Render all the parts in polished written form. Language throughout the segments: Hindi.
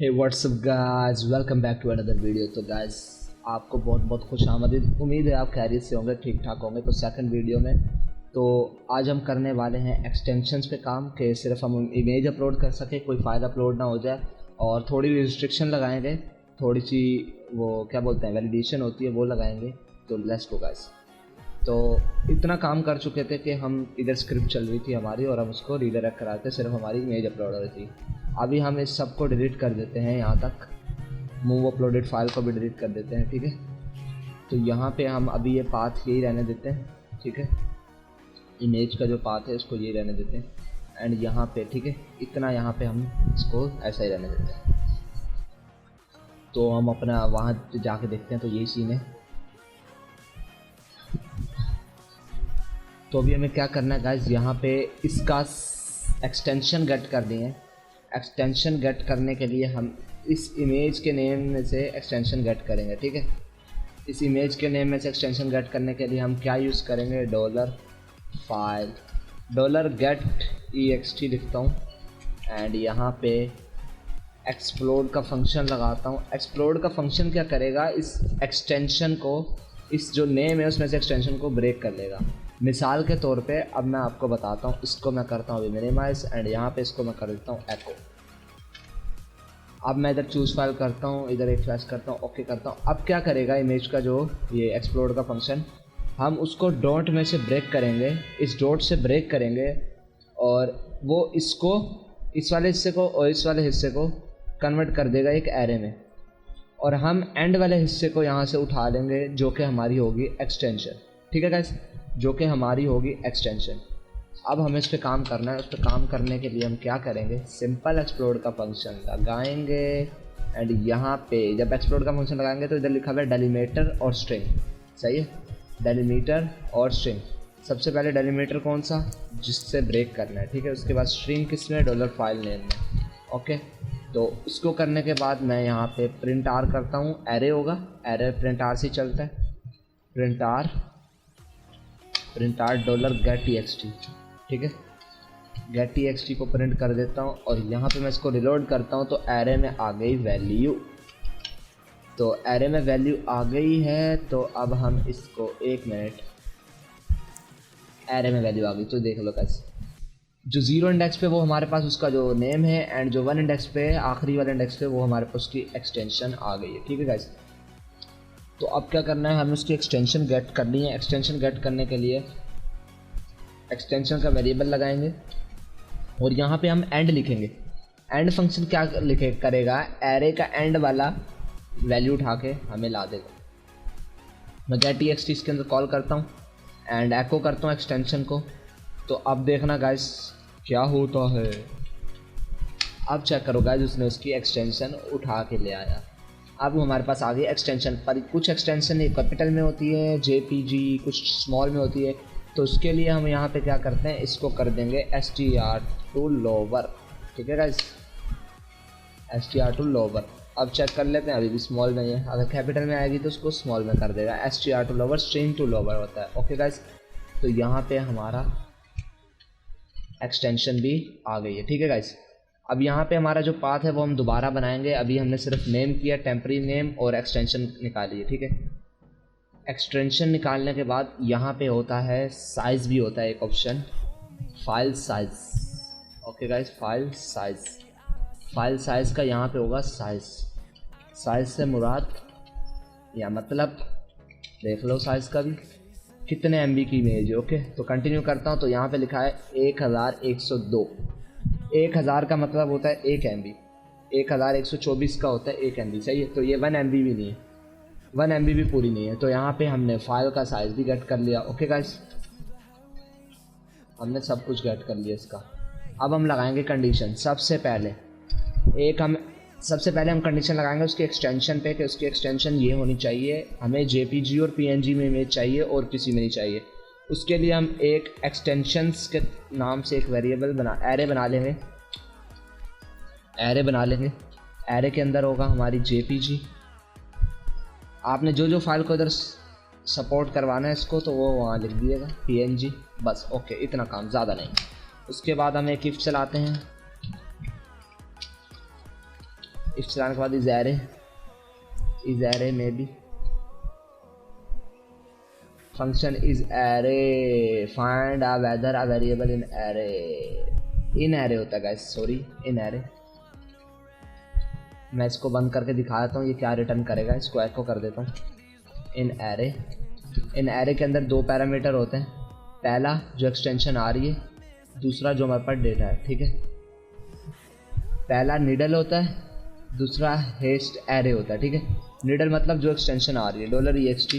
Hey what's up guys, welcome back to another video. तो गाइस आपको बहुत बहुत खुश आमदीद। उम्मीद है आप खैरियत से होंगे, ठीक ठाक होंगे। तो सेकंड वीडियो में तो आज हम करने वाले हैं एक्सटेंशंस पे काम कि सिर्फ हम इमेज अपलोड कर सकें, कोई फ़ाइल अपलोड ना हो जाए, और थोड़ी रिस्ट्रिक्शन लगाएंगे, थोड़ी सी वो क्या बोलते हैं वैलिडेशन होती है वो लगाएंगे। तो लेट्स गो गाइस। तो इतना काम कर चुके थे कि हम इधर स्क्रिप्ट चल रही थी हमारी और हम उसको रीडायरेक्ट कराते, सिर्फ हमारी इमेज अपलोड हो रही थी। अभी हम इस सब को डिलीट कर देते हैं, यहाँ तक मूव अपलोडेड फाइल को भी डिलीट कर देते हैं, ठीक है। तो यहाँ पे हम अभी ये पाथ यही रहने देते हैं, ठीक है। इमेज का जो पाथ है उसको यही रहने देते हैं एंड यहाँ पे ठीक है, इतना यहाँ पे हम इसको ऐसा ही रहने देते हैं। तो हम अपना वहाँ जाके देखते हैं, तो यही सीन है। तो अभी हमें क्या करना है गाइस, यहाँ पे इसका एक्सटेंशन गेट कर दिए। एक्सटेंशन गेट करने के लिए हम इस इमेज के नेम में से एक्सटेंशन गेट करेंगे, ठीक है। इस इमेज के नेम में से एक्सटेंशन गेट करने के लिए हम क्या यूज़ करेंगे, $फाइल $get लिखता हूँ एंड यहाँ पे एक्सप्लोड का फंक्शन लगाता हूँ। एक्सप्लोड का फंक्शन क्या करेगा, इस एक्सटेंशन को, इस जो नेम है उसमें से एक्सटेंशन को ब्रेक कर लेगा। मिसाल के तौर पे अब मैं आपको बताता हूँ, इसको मैं करता हूँ अभी मिनिमाइज एंड यहाँ पे इसको मैं कर देता हूँ एको। अब मैं इधर चूज़ फाइल करता हूँ, इधर एक फ्लैश करता हूँ, ओके करता हूँ। अब क्या करेगा इमेज का जो ये एक्सप्लोड का फंक्शन, हम उसको डॉट में से ब्रेक करेंगे, इस डॉट से ब्रेक करेंगे और वो इसको, इस वाले हिस्से को और इस वाले हिस्से को कन्वर्ट कर देगा एक एरे में, और हम एंड वाले हिस्से को यहाँ से उठा लेंगे जो कि हमारी होगी एक्सटेंशन, ठीक है गाइस, जो कि हमारी होगी एक्सटेंशन। अब हमें इस पर काम करना है। उस पर काम करने के लिए हम क्या करेंगे, सिंपल एक्सप्लोड का फंक्शन लगाएंगे एंड यहाँ पे जब एक्सप्लोड का फंक्शन लगाएंगे तो इधर लिखा हुआ है डेलीमीटर और स्ट्रिंग, सही है, डेलीमीटर और स्ट्रिंग। सबसे पहले डेलीमीटर कौन सा, जिससे ब्रेक करना है, ठीक है। उसके बाद स्ट्रिंग किस में, $फाइल नेम में, ओके। तो इसको करने के बाद मैं यहाँ पे प्रिंट आर करता हूँ, एरे होगा, एरे प्रिंट आर से चलता है, प्रिंट आर $get, ठीक है। get को प्रिंट कर देता हूँ और यहाँ पे मैं इसको रिलोड करता हूँ तो एरे में आ गई वैल्यू। तो एरे में वैल्यू आ गई है, तो अब हम इसको एक मिनट, एरे में वैल्यू आ गई तो देख लो कैसे, जो 0 इंडेक्स पे वो हमारे पास उसका जो नेम है एंड जो 1 इंडेक्स पे आखिरी वाले इंडेक्स पे वो हमारे पास उसकी एक्सटेंशन आ गई है, ठीक है गाइस। तो अब क्या करना है, हमें उसकी एक्सटेंशन गेट करनी है। एक्सटेंशन गेट करने के लिए एक्सटेंशन का वेरिएबल लगाएंगे और यहाँ पे हम एंड लिखेंगे। एंड फंक्शन क्या लिखे करेगा, एरे का एंड वाला वैल्यू उठा के हमें ला देगा। मैं get इसके अंदर कॉल करता हूँ एंड एको करता हूँ एक्सटेंशन को। तो अब देखना गाइस क्या होता है, अब चेक करो गाइस, उसने उसकी एक्सटेंशन उठा के ले आया। अब हमारे पास आ गई एक्सटेंशन, पर कुछ एक्सटेंशन कैपिटल में होती है, JPG कुछ स्मॉल में होती है। तो उसके लिए हम यहाँ पे क्या करते हैं, इसको कर देंगे str to lower, ठीक है गाइस, str to lower। अब चेक कर लेते हैं, अभी भी स्मॉल में है, अगर कैपिटल में आएगी तो उसको स्मॉल में कर देगा। str to lower string to lower होता है, ओके गाइस। तो यहाँ पे हमारा एक्सटेंशन भी आ गई है, ठीक है गाइस। अब यहाँ पे हमारा जो पाथ है वो हम दोबारा बनाएंगे। अभी हमने सिर्फ नेम किया, टेम्परेरी नेम, और एक्सटेंशन निकाली है, ठीक है। एक्सटेंशन निकालने के बाद यहाँ पे होता है साइज़ भी होता है एक option, file size, okay guys, file size. File size का यहाँ पे होगा साइज़, साइज़ से मुराद या मतलब देख लो साइज़ का भी कितने MB की इमेज है, ओके। तो कंटिन्यू करता हूँ, तो यहाँ पे लिखा है 1102। 1000 का मतलब होता है 1 MB, 1124 का होता है 1 MB, सही है। तो ये 1 MB भी नहीं है, 1 MB भी पूरी नहीं है। तो यहाँ पे हमने फाइल का साइज़ भी गेट कर लिया, ओके गाइस, हमने सब कुछ गेट कर लिया इसका। अब हम लगाएंगे कंडीशन। सबसे पहले हम कंडीशन लगाएंगे उसकी एक्सटेंशन पे कि उसकी एक्सटेंशन ये होनी चाहिए, हमें JPG और PNG में इमेज चाहिए और किसी में नहीं चाहिए। उसके लिए हम एक एक्सटेंशंस के नाम से एक वेरिएबल एरे बना लेंगे। एरे के अंदर होगा हमारी JPG। आपने जो फाइल को इधर सपोर्ट करवाना है इसको, तो वो वहाँ लिख दिएगा PNG, बस, ओके, इतना काम, ज़्यादा नहीं। उसके बाद हम एक इफ चलाते हैं इफ चलाने के बाद इज एरे में भी function is array find a weather a variable in array होता है गाइस, सॉरी इन एरे। मैं इसको बंद करके दिखा देता हूँ ये क्या रिटर्न करेगा, इसको एको कर देता हूँ। इन एरे के अंदर दो पैरामीटर होते हैं, पहला जो एक्सटेंशन आ रही है, दूसरा जो हमारे पास डेटा है, ठीक है। पहला निडल होता है, दूसरा हेस्ट एरे होता है, ठीक है। निडल मतलब जो एक्सटेंशन आ रही है $ext,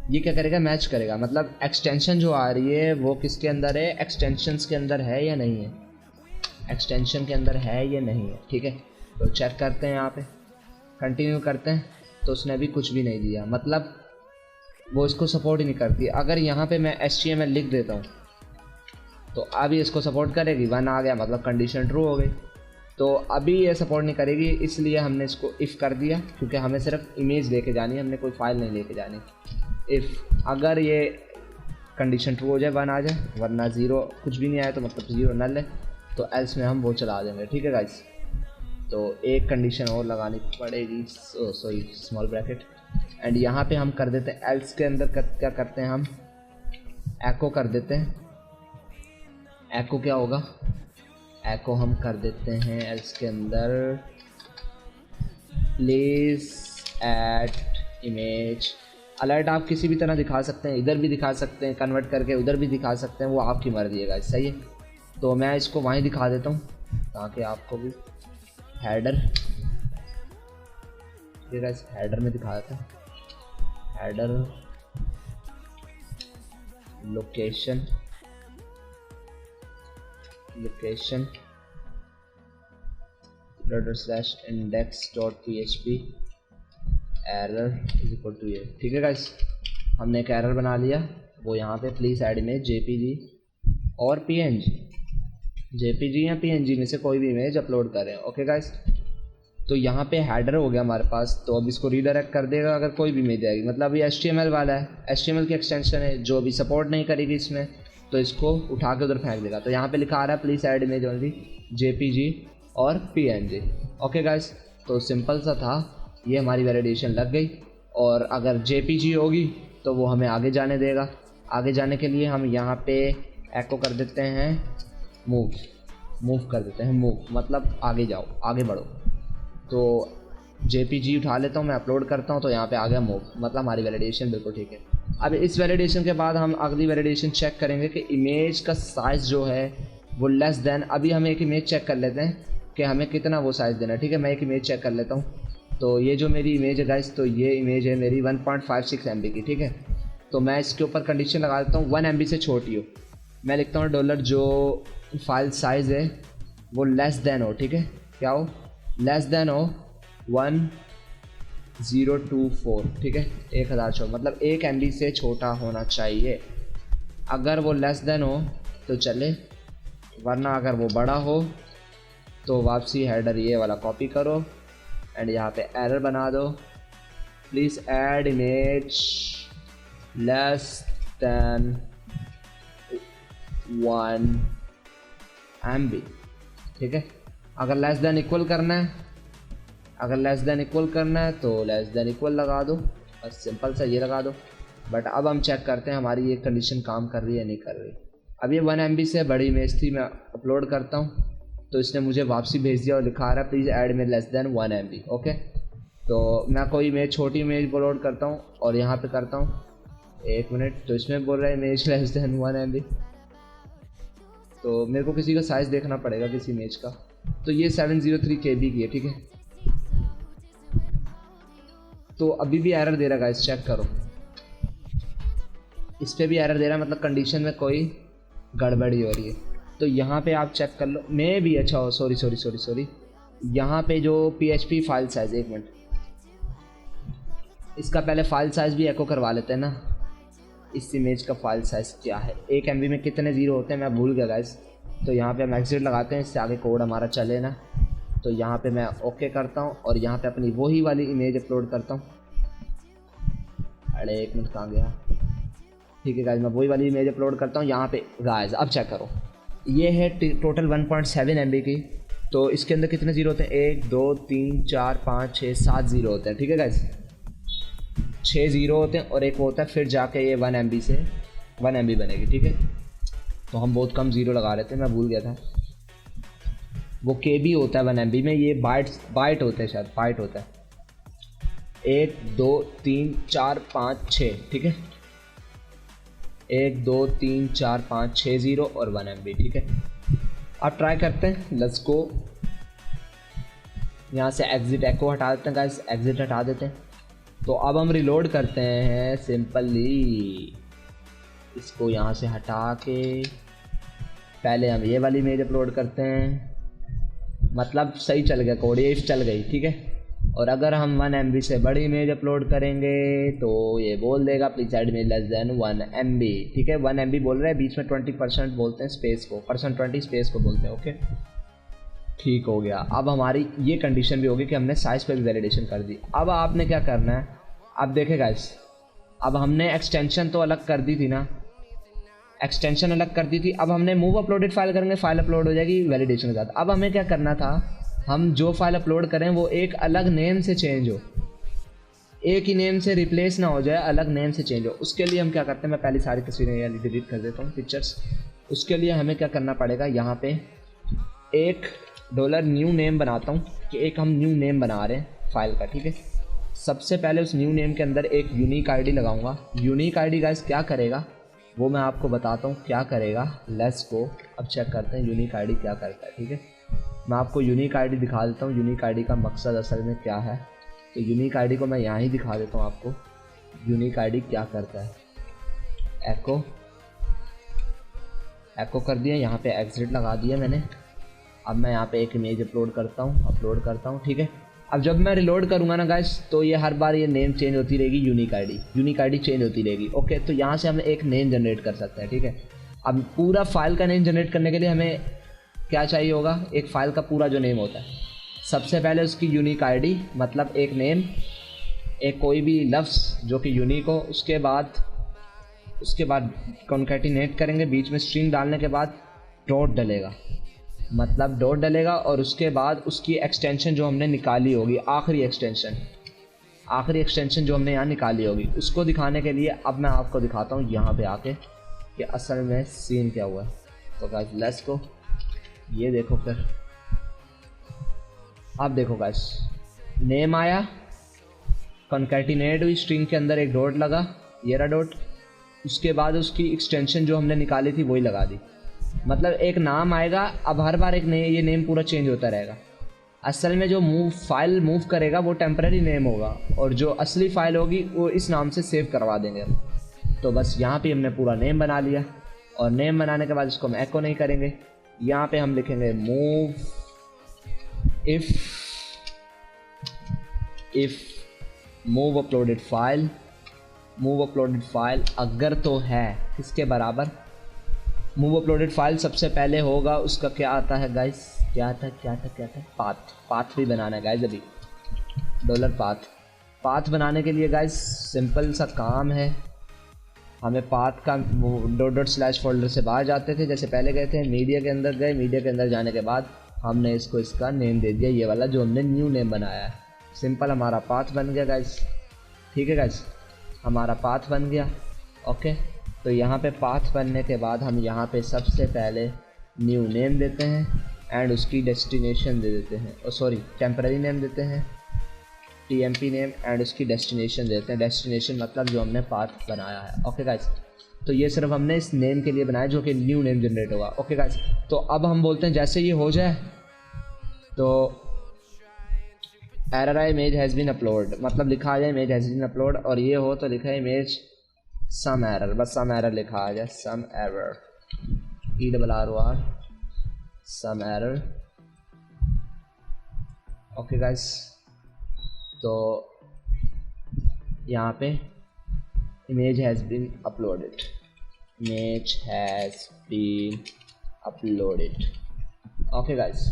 ये क्या करेगा, मैच करेगा, मतलब एक्सटेंशन जो आ रही है वो किसके अंदर है, एक्सटेंशंस के अंदर है या नहीं है, एक्सटेंशन के अंदर है या नहीं है, ठीक है। तो चेक करते हैं, यहाँ पे कंटिन्यू करते हैं, तो उसने अभी कुछ भी नहीं दिया, मतलब वो इसको सपोर्ट ही नहीं करती। अगर यहाँ पे मैं HTML लिख देता हूँ तो अभी इसको सपोर्ट करेगी, 1 आ गया मतलब कंडीशन ट्रू हो गई। तो अभी ये सपोर्ट नहीं करेगी, इसलिए हमने इसको इफ़ कर दिया, क्योंकि हमें सिर्फ इमेज लेके जानी है, हमने कोई फाइल नहीं लेके जानी। इफ़ अगर ये कंडीशन ट्रू हो जाए, 1 आ जाए, वरना 0 कुछ भी नहीं आया तो मतलब 0 नल है, तो एल्स में हम वो चला देंगे, ठीक है गाइस। तो एक कंडीशन और लगानी पड़ेगी, सॉरी स्मॉल ब्रैकेट, एंड यहाँ पे हम कर देते हैं एल्स के अंदर क्या करते हैं, हम एको कर देते हैं। एको क्या होगा, एको हम कर देते हैं एल्स के अंदर प्लीज ऐड इमेज। अलर्ट आप किसी भी तरह दिखा सकते हैं, इधर भी दिखा सकते हैं, कन्वर्ट करके उधर भी दिखा सकते हैं, वो आपकी मर्जी है, सही है। तो मैं इसको वहीं दिखा देता हूँ ताकि आपको भी हेडर, हेडर में दिखा देता हूँ, header location $index.php error is equal to ये, ठीक है गाइस। हमने एक एरर बना लिया, वो यहाँ पे प्लीज़ ऐड इमेज JPG और PNG, JPG या PNG में से कोई भी इमेज अपलोड करें, ओके गाइस। तो यहाँ पे हेडर हो गया हमारे पास, तो अब इसको रीडायरेक्ट कर देगा अगर कोई भी इमेज आएगी, मतलब अभी HTML वाला है, HTML की एक्सटेंशन है जो अभी सपोर्ट नहीं करेगी इसमें, तो इसको उठा के उधर फेंक देगा। तो यहाँ पे लिखा आ रहा है please add image only JPG और PNG, ओके गाइस। तो सिंपल सा था, ये हमारी वैलिडेशन लग गई, और अगर JPG होगी तो वो हमें आगे जाने देगा। आगे जाने के लिए हम यहाँ पे एको कर देते हैं मूव कर देते हैं, मूव मतलब आगे जाओ, आगे बढ़ो। तो JPG उठा लेता हूँ मैं, अपलोड करता हूँ, तो यहाँ पे आ गया मूव, मतलब हमारी वैलिडेशन बिल्कुल ठीक है। अब इस वैलिडेशन के बाद हम अगली वैलिडेशन चेक करेंगे कि इमेज का साइज़ जो है वो लेस देन, अभी हम एक इमेज चेक कर लेते हैं कि हमें कितना वो साइज़ देना है, ठीक है। मैं एक इमेज चेक कर लेता हूँ। तो ये जो मेरी इमेज है गाइस, तो ये इमेज है मेरी 1.56 MB की, ठीक है। तो मैं इसके ऊपर कंडीशन लगा देता हूँ 1 MB से छोटी हो, मैं लिखता हूँ डॉलर जो फाइल साइज़ है वो लेस देन हो, ठीक है, क्या हो, लेस देन हो 1024, ठीक है, 1000, मतलब 1 MB से छोटा होना चाहिए। अगर वो लेस देन हो तो चले, वरना अगर वो बड़ा हो तो वापसी हेडर ये वाला कॉपी करो एंड यहाँ पे एरर बना दो, please add image less than 1 MB, ठीक है। अगर लेस देन इक्वल करना है, अगर लेस देन इक्वल करना है तो लेस देन इक्वल लगा दो, बस सिंपल सा ये लगा दो। बट अब हम चेक करते हैं हमारी ये कंडीशन काम कर रही है नहीं कर रही। अब ये 1 MB से बड़ी इमेज थी, मैं अपलोड करता हूँ तो इसने मुझे वापसी भेज दिया और लिखा आ रहा है प्लीज़ ऐड में लेस देन 1 MB, ओके। तो मैं कोई इमेज, छोटी इमेज अपलोड करता हूँ और यहाँ पे करता हूँ 1 मिनट, तो इसमें बोल रहा है इमेज लेस देन 1 MB। तो मेरे को किसी का साइज़ देखना पड़ेगा किसी इमेज का, तो ये 703 KB की है, ठीक है। तो अभी भी एरर दे रहा है गाइस, चेक करो, इस पर भी एरर दे रहा है, मतलब कंडीशन में कोई गड़बड़ी हो रही है। तो यहाँ पे आप चेक कर लो, मैं भी, अच्छा हो, सॉरी, यहाँ पे जो PHP फाइल साइज़, 1 मिनट, इसका पहले फाइल साइज़ भी एको करवा लेते हैं ना। इस इमेज का फाइल साइज़ क्या है, 1 MB में कितने ज़ीरो होते हैं मैं भूल गया गाइस। तो यहाँ पे हम एग्जिट लगाते हैं, इससे आगे कोड हमारा चले ना। तो यहाँ पे मैं ओके करता हूँ और यहाँ पे अपनी वही वाली इमेज अपलोड करता हूँ। अरे 1 मिनट कहाँ गया, ठीक है गाइस, मैं वही वाली इमेज अपलोड करता हूँ यहाँ पे। गाइस अब चेक करो, ये है टोटल 1.7 MB की, तो इसके अंदर कितने ज़ीरो होते हैं, 1 2 3 4 5 6 7 ज़ीरो होते हैं, ठीक है गाइस, 6 ज़ीरो होते हैं और एक वो होता है, फिर जाके ये 1 MB से 1 MB बनेगी, ठीक है। तो हम बहुत कम ज़ीरो लगा रहे थे, मैं भूल गया था, वो KB होता है 1 MB में, ये बाइट होते हैं, शायद बाइट होता है। 1 2 3 4 5 6, ठीक है, 1 2 3 4 5 6 ज़ीरो और 1 MB, ठीक है। अब ट्राई करते हैं, लेट्स गो। यहाँ से एग्जिट एको हटा देते हैं गाइस, एग्जिट हटा देते हैं। तो अब हम रिलोड करते हैं सिंपली, इसको यहाँ से हटा के पहले हम ये वाली इमेज अपलोड करते हैं, मतलब सही चल गया कोड, ये इफ चल गई, ठीक है। और अगर हम 1 MB से बड़ी इमेज अपलोड करेंगे तो ये बोल देगा please add image less than 1 MB, ठीक है। 1 MB बोल रहे हैं, बीच में 20% बोलते हैं स्पेस को, %20 स्पेस को बोलते हैं, ओके ठीक हो गया। अब हमारी ये कंडीशन भी होगी कि हमने साइज पे भी वैलिडेशन कर दी। अब आपने क्या करना है, अब देखें गाइस, अब हमने एक्सटेंशन तो अलग कर दी थी ना, एक्सटेंशन अलग कर दी थी। अब हमने मूव अपलोडेड फाइल करेंगे, फाइल अपलोड हो जाएगी वैलिडेशन के साथ। अब हमें क्या करना था, हम जो फाइल अपलोड करें वो एक अलग नेम से चेंज हो, एक ही नेम से रिप्लेस ना हो जाए, अलग नेम से चेंज हो। उसके लिए हम क्या करते हैं, मैं पहली सारी तस्वीरें डिलीट कर देता हूँ, पिक्चर्स। उसके लिए हमें क्या करना पड़ेगा, यहाँ पे एक $न्यू नेम बनाता हूँ कि एक हम न्यू नेम बना रहे हैं फाइल का, ठीक है। सबसे पहले उस न्यू नेम के अंदर एक यूनिक आईडी लगाऊंगा। यूनिक आईडी गाइस क्या करेगा वो मैं आपको बताता हूँ क्या करेगा, लेट्स गो। अब चेक करते हैं यूनिक आईडी क्या करता है, ठीक है। मैं आपको यूनिक आईडी दिखा देता हूँ, यूनिक आईडी का मकसद असल में क्या है। तो यूनिक आईडी को मैं यहाँ ही दिखा देता हूँ आपको, यूनिक आईडी क्या करता है। एको कर दिया, यहाँ पे एग्जिट लगा दिया मैंने। अब मैं यहाँ पे एक इमेज अपलोड करता हूँ, ठीक है। अब जब मैं रिलोड करूँगा ना गाइस, तो ये हर बार ये नेम चेंज होती रहेगी, यूनिक आईडी चेंज होती रहेगी, ओके। तो यहाँ से हम एक नेम जनरेट कर सकते हैं, ठीक है। अब पूरा फाइल का नेम जनरेट करने के लिए हमें क्या चाहिए होगा, एक फाइल का पूरा जो नेम होता है, सबसे पहले उसकी यूनिक आईडी, मतलब एक नेम, एक कोई भी लफ्ज़ जो कि यूनिक हो। उसके बाद कॉन्कैटिनेट करेंगे, बीच में स्ट्रिंग डालने के बाद डॉट डलेगा, मतलब डॉट डलेगा। और उसके बाद उसकी एक्सटेंशन जो हमने निकाली होगी, आखिरी एक्सटेंशन जो हमने यहाँ निकाली होगी, उसको दिखाने के लिए अब मैं आपको दिखाता हूँ यहाँ पे आके कि असल में सीन क्या हुआ है। तो गाइस लेट्स गो, ये देखो, फिर अब देखो गाइस, नेम आया, कॉन्कैटिनेट हुई, स्ट्रिंग के अंदर एक डॉट लगा, ये रहा डॉट। उसके बाद उसकी एक्सटेंशन जो हमने निकाली थी वही लगा दी, मतलब एक नाम आएगा। अब हर बार ये नेम पूरा चेंज होता रहेगा। असल में जो फाइल मूव करेगा वो टेम्परेरी नेम होगा, और जो असली फाइल होगी वो इस नाम से सेव करवा देंगे। तो बस यहाँ पे हमने पूरा नेम बना लिया, और नेम बनाने के बाद इसको हम एको नहीं करेंगे। यहाँ पे हम लिखेंगे मूव अपलोडेड फाइल अगर तो है किसके बराबर, मूव अपलोडेड फाइल सबसे पहले होगा उसका क्या आता है गाइस, क्या था, पाथ भी बनाना है गाइस। अभी पाथ बनाने के लिए गाइस सिंपल सा काम है, हमें पाथ का डॉट फोल्डर से बाहर जाते थे, जैसे पहले गए थे, मीडिया के अंदर गए, मीडिया के अंदर जाने के बाद हमने इसका नेम दे दिया, ये वाला जो हमने न्यू नेम बनाया है। सिंपल हमारा पाथ बन गया गाइस, ठीक है गाइस, हमारा पाथ बन गया, ओके। तो यहाँ पे पाथ बनने के बाद हम यहाँ पे सबसे पहले न्यू नेम देते हैं एंड उसकी डेस्टिनेशन दे देते हैं, टेम्परेरी नेम देते हैं, TMP नेम, एंड उसकी डेस्टिनेशन देते हैं। डेस्टिनेशन मतलब जो हमने पाथ बनाया है, ओके गाइस। तो ये सिर्फ हमने इस नेम के लिए बनाया जो कि न्यू नेम जनरेट होगा, ओके गाइस। तो अब हम बोलते हैं जैसे ये हो जाए तो एरर आई इमेज हैज़ बीन अपलोड, मतलब लिखा आ जाए इमेज हैज़ बीन अपलोड, और ये हो तो लिखा है इमेज सम एरर, बस सम एरर लिखा आ जाए, some error, ERROR some error, okay guys. तो यहाँ पे image has been uploaded, okay guys,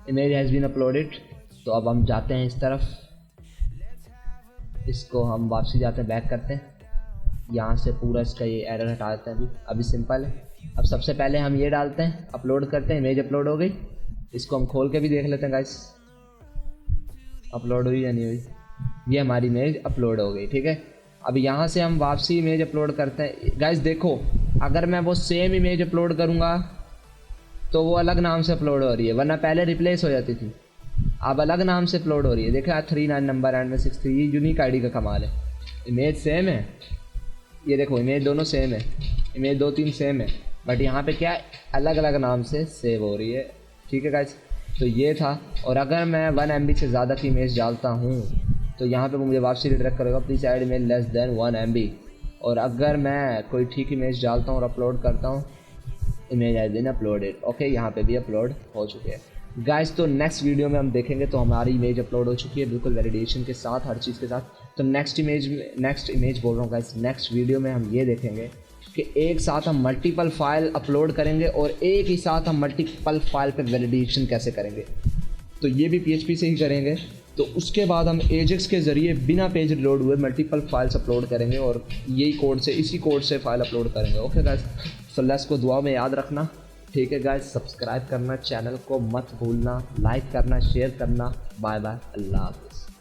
image has been uploaded. तो अब हम जाते हैं इस तरफ, इसको हम वापसी जाते हैं, बैक करते हैं, यहाँ से पूरा इसका ये एरर हटा देते हैं। अभी सिंपल है, अब सबसे पहले हम ये डालते हैं, अपलोड करते हैं, इमेज अपलोड हो गई। इसको हम खोल के भी देख लेते हैं गाइस, अपलोड हुई या नहीं हुई। ये हमारी इमेज अपलोड हो गई, ठीक है। अब यहाँ से हम वापसी इमेज अपलोड करते हैं। गाइस देखो, अगर मैं वो सेम इमेज अपलोड करूँगा तो वो अलग नाम से अपलोड हो रही है, वरना पहले रिप्लेस हो जाती थी, अब अलग नाम से अपलोड हो रही है। देखा 39 नंबर एंड में 63, ये यूनिक आईडी का कमाल है। इमेज सेम है, ये देखो इमेज दोनों सेम है, इमेज 2-3 सेम है, बट यहाँ पे क्या है, अलग अलग नाम से सेव हो रही है, ठीक है गाइस। तो ये था। और अगर मैं 1 MB से ज़्यादा की इमेज डालता हूँ तो यहाँ पे वो मुझे वापसी रिडायरेक्ट करेगा, please add image less than 1 MB। और अगर मैं कोई ठीक इमेज डालता हूँ और अपलोड करता हूँ, image has been uploaded, okay, यहाँ पे भी अपलोड हो चुके हैं गाइस। तो नेक्स्ट वीडियो में हम देखेंगे, तो हमारी इमेज अपलोड हो चुकी है बिल्कुल वैलिडेशन के साथ, हर चीज़ के साथ। तो नेक्स्ट इमेज बोल रहा हूँ गाइस, नेक्स्ट वीडियो में हम ये देखेंगे कि एक साथ हम मल्टीपल फाइल अपलोड करेंगे और एक ही साथ हम मल्टीपल फाइल पे वैलिडेशन कैसे करेंगे। तो ये भी PHP से ही करेंगे। तो उसके बाद हम एजेक्स के ज़रिए बिना पेज रिलोड हुए मल्टीपल फाइल्स अपलोड करेंगे और यही कोड से, इसी कोड से फाइल अपलोड करेंगे, ओके गाइस। सो लेट्स को दुआ में याद रखना, ठीक है गाइस। सब्सक्राइब करना, चैनल को मत भूलना, लाइक करना, शेयर करना। बाय बाय, अल्लाह हाफिज़।